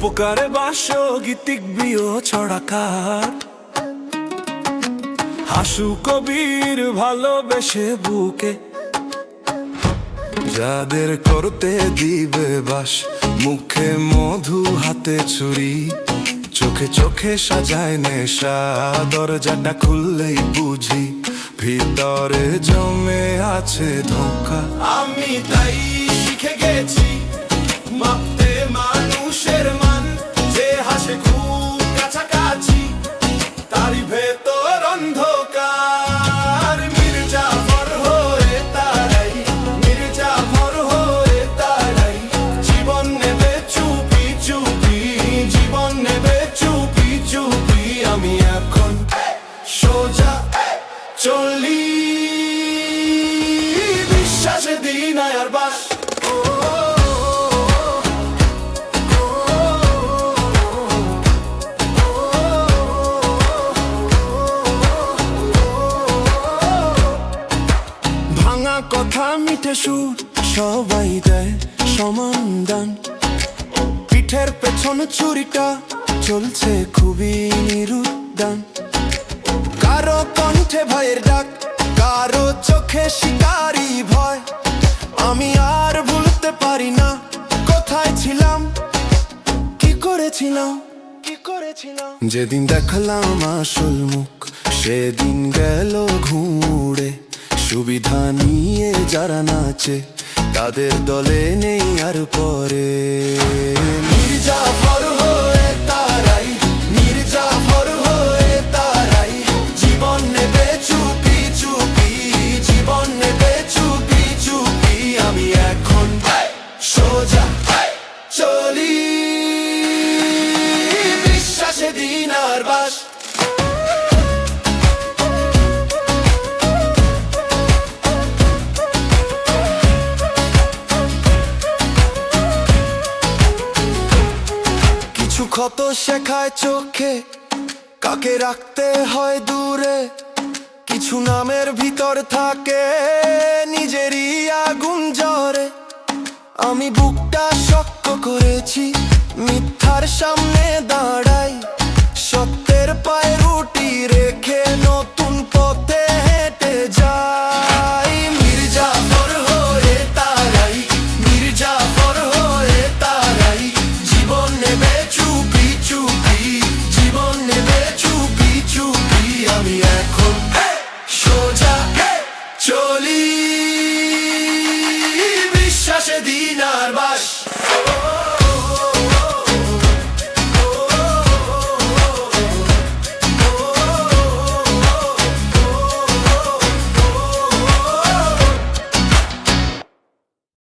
রূপকারে বাস গীতিক বিয় ছড়াকার হাসু কবির ভালোবেসে বুকে যাদের করতে দিবে বাস মুখে মধু হাতে ছুরি চোখে চোখে সাজায় নেশা দরজাটা খুললেই বুঝি ভিতরে জমে আছে ধোঁকা আমি তাই শিখে গেছি মাপতে মানুষের মান যে হাসে খুব কাছাকাছি তারই ভেতর অন্ধকার মির্জাফর হয়ে তারাই মির্জাফর হয়ে তারাই জীবন নেবে চুপি চুপি জীবন নেবে চুপি চুপি আমি এখন সোজা চলি বিশ্বাসে দিন আর বাস ভাঙা কথা মিঠে সুর সবাই দেয় সমান দান পিঠের পেছন ছুরিটা চলছে খুবই নিরুদ্যান কারো কণ্ঠে ভয়ের ডাক কারো চোখে শিকারি ভয় আমি আর ভুলতে পারি না কোথায় ছিলাম কি করেছিলাম যেদিন দেখলাম আসল মুখ সেদিন গেল ঘুরে সুবিধা নিয়ে যারা নাচে তাদের দলে নেই আর পরে মির্জাফর হয়ে তারাই মির্জাফর হয়ে তারাই জীবন নেবে চুপি চুপি জীবন নেবে চুপি চুপি আমি এখন সোজা চলি বিশ্বাসে দিন আর বাস কিছু ক্ষত শেখায় চোখে কাকে রাখতে হয় দূরে কিছু নামের ভিতর থাকে নিজেরই আগুন জ্বরে আমি বুকটা শক্ত করেছি মিথ্যার সামনে দাঁড়াই সত্যের পায়ে রুটি রেখে নতুন পথে হেঁটে যাই মির্জাফর হয়ে তারাই মির্জাফর হয়ে তারাই জীবন নেবে চুপি চুপি জীবন নেবে চুপি চুপি আমি